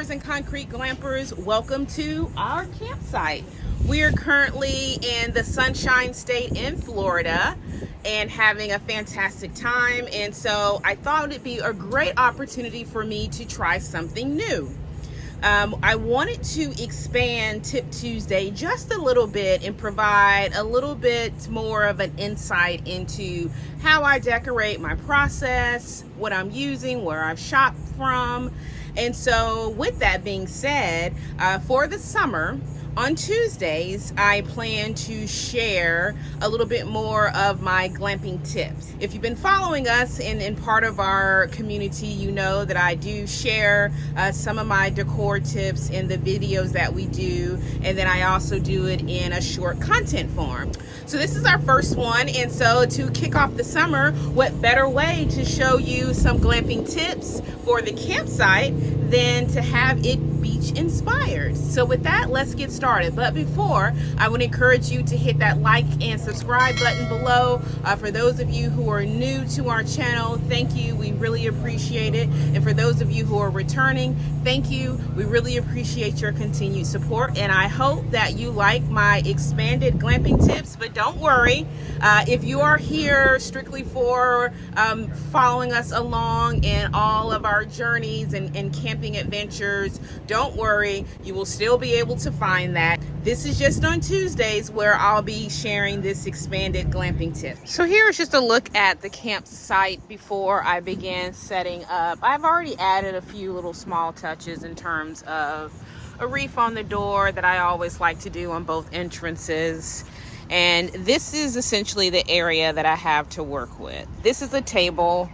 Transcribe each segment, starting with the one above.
campers and concrete glampers, welcome to our campsite. We are currently in the Sunshine State in Florida and having a fantastic time, and so I thought it'd be a great opportunity for me to try something new. I wanted to expand Tip Tuesday just a little bit and provide a little bit more of an insight into how I decorate, my process, what I'm using, where I've shopped from. And so with that being said, for the summer, on Tuesdays, I plan to share a little bit more of my glamping tips. If you've been following us in part of our community, you know that I do share some of my decor tips in the videos that we do, and then I also do it in a short content form. So this is our first one, and so to kick off the summer, what better way to show you some glamping tips for the campsite than to have it beach inspired. So with that, let's get started. But before, I would encourage you to hit that like and subscribe button below. For those of you who are new to our channel, thank you. We really appreciate it. And for those of you who are returning, thank you. We really appreciate your continued support. And I hope that you like my expanded glamping tips. But don't worry, if you are here strictly for following us along in all of our journeys and camping adventures, don't worry, you will still be able to find that. This is just on Tuesdays where I'll be sharing this expanded glamping tip. So here's just a look at the campsite before I begin setting up. I've already added a few little small touches in terms of a reef on the door that I always like to do on both entrances. And this is essentially the area that I have to work with. This is a table.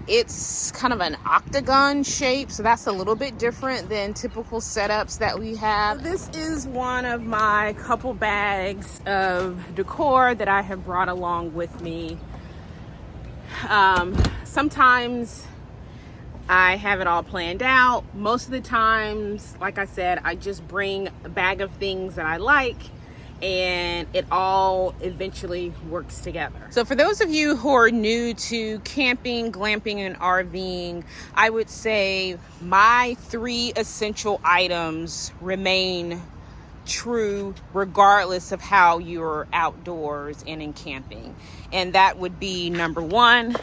It's kind of an octagon shape, so that's a little bit different than typical setups that we have. This is one of my couple bags of decor that I have brought along with me. Sometimes I have it all planned out. Most of the times, like I said, I just bring a bag of things that I like, and it all eventually works together. So for those of you who are new to camping, glamping, and RVing, I would say my 3 essential items remain true regardless of how you're outdoors and in camping. And that would be number 1,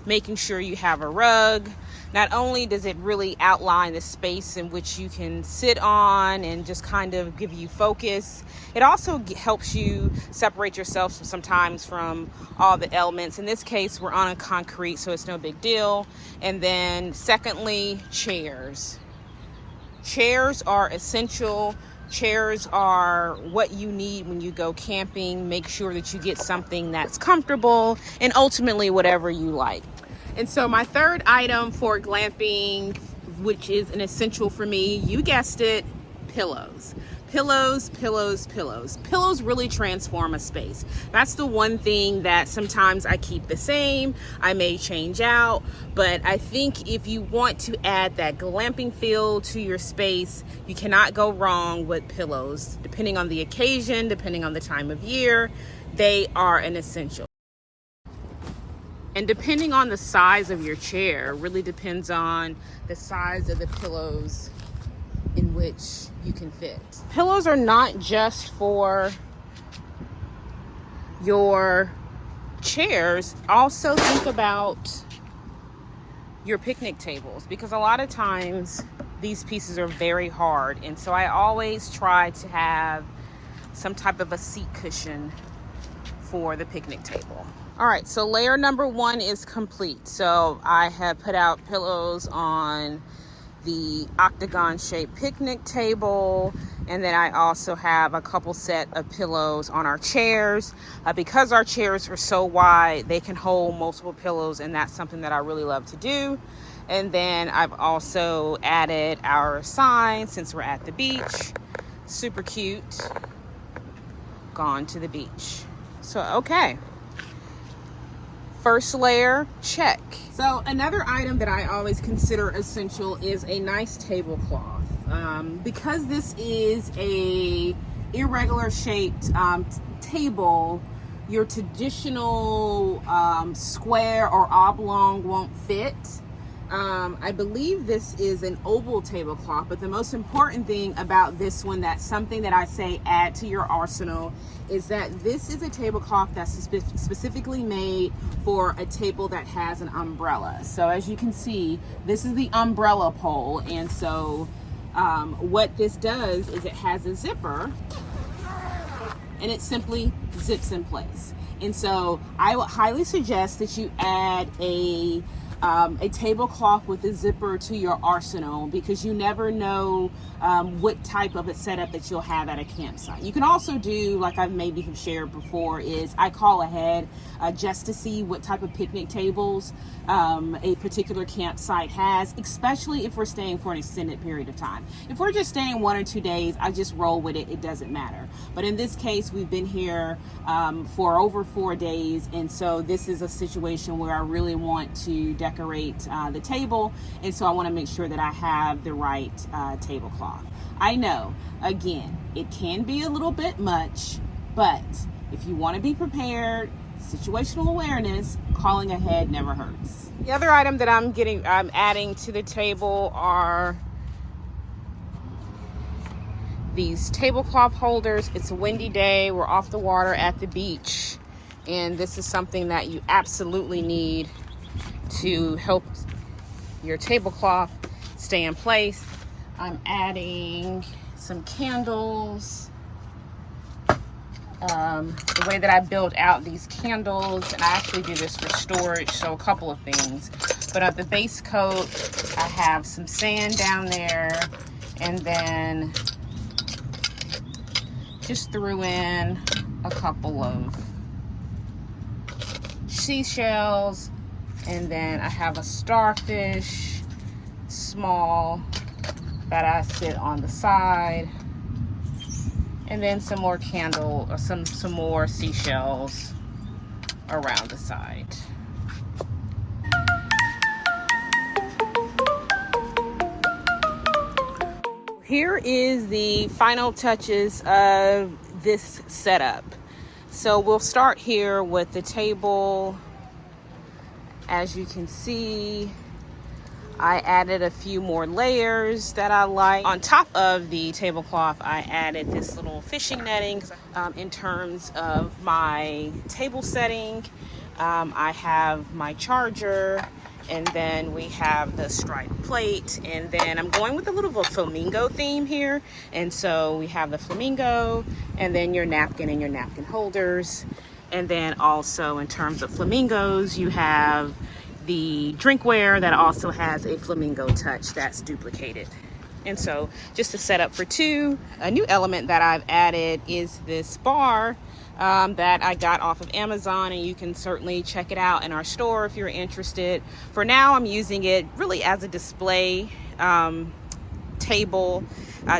making sure you have a rug. Not only does it really outline the space in which you can sit on and just kind of give you focus, it also helps you separate yourself sometimes from all the elements. In this case, we're on a concrete, so it's no big deal. And then secondly, chairs. Chairs are essential. Chairs are what you need when you go camping. Make sure that you get something that's comfortable and ultimately whatever you like. And so my third item for glamping, which is an essential for me, you guessed it, pillows. Pillows, pillows, pillows. Pillows really transform a space. That's the one thing that sometimes I keep the same. I may change out, but I think if you want to add that glamping feel to your space, you cannot go wrong with pillows. Depending on the occasion, depending on the time of year, they are an essential. And depending on the size of your chair, really depends on the size of the pillows in which you can fit. Pillows are not just for your chairs. Also think about your picnic tables, because a lot of times these pieces are very hard. And so I always try to have some type of a seat cushion for the picnic table. All right, so layer number 1 is complete. So I have put out pillows on the octagon shaped picnic table, and then I also have a couple set of pillows on our chairs. Because our chairs are so wide, they can hold multiple pillows, and that's something that I really love to do. And then I've also added our sign since we're at the beach. Super cute. Gone to the beach. So, okay. First layer, check. So another item that I always consider essential is a nice tablecloth. Because this is a irregular shaped table, your traditional square or oblong won't fit. I believe this is an oval tablecloth, but the most important thing about this one, that's something that I say add to your arsenal, is that this is a tablecloth that's specifically made for a table that has an umbrella. So as you can see, this is the umbrella pole, and so what this does is it has a zipper and it simply zips in place. And so I would highly suggest that you add a tablecloth with a zipper to your arsenal, because you never know what type of a setup that you'll have at a campsite. You can also do, like I've maybe have shared before, is I call ahead just to see what type of picnic tables a particular campsite has, especially if we're staying for an extended period of time. If we're just staying 1 or 2 days, I just roll with it. It doesn't matter. But in this case, we've been here for over 4 days, and so this is a situation where I really want to decorate the table, and so I want to make sure that I have the right tablecloth. I know, again, it can be a little bit much, but if you want to be prepared, situational awareness, calling ahead never hurts. The other item that I'm adding to the table are these tablecloth holders. It's a windy day. We're off the water at the beach, and this is something that you absolutely need to help your tablecloth stay in place. I'm adding some candles. The way that I build out these candles, and I actually do this for storage, so a couple of things. But at the base coat, I have some sand down there, and then just threw in a couple of seashells, and then I have a starfish, small, that I sit on the side, and then some more candle, or some more seashells around the side. Here is the final touches of this setup. So we'll start here with the table. As you can see, I added a few more layers that I like. On top of the tablecloth, I added this little fishing netting. In terms of my table setting, I have my charger, and then we have the striped plate, and then I'm going with a little of a flamingo theme here. And so we have the flamingo, and then your napkin and your napkin holders. And then also in terms of flamingos, you have the drinkware that also has a flamingo touch that's duplicated. And so just to set up for two, a new element that I've added is this bar that I got off of Amazon, and you can certainly check it out in our store if you're interested. For now, I'm using it really as a display table.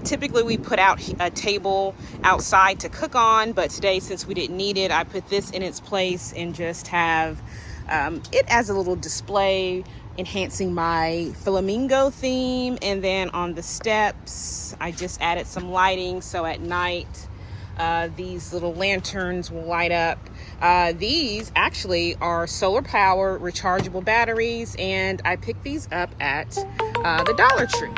Typically we put out a table outside to cook on, but today, since we didn't need it, I put this in its place and just have it as a little display, enhancing my flamingo theme. And then on the steps, I just added some lighting, so at night these little lanterns will light up. These actually are solar powered rechargeable batteries, and I picked these up at the Dollar Tree.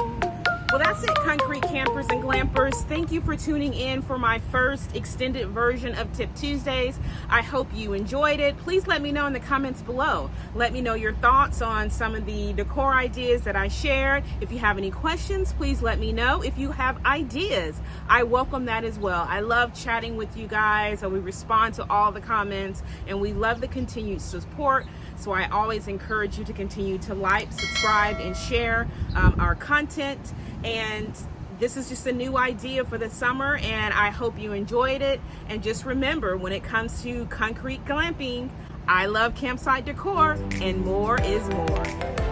Well, that's it, concrete campers and glampers. Thank you for tuning in for my first extended version of Tip Tuesdays. I hope you enjoyed it. Please let me know in the comments below. Let me know your thoughts on some of the decor ideas that I shared. If you have any questions, please let me know. If you have ideas, I welcome that as well. I love chatting with you guys, and we respond to all the comments, and we love the continued support. So I always encourage you to continue to like, subscribe, and share our content. And this is just a new idea for the summer, and I hope you enjoyed it. And just remember, when it comes to concrete glamping, I love campsite decor, and more is more.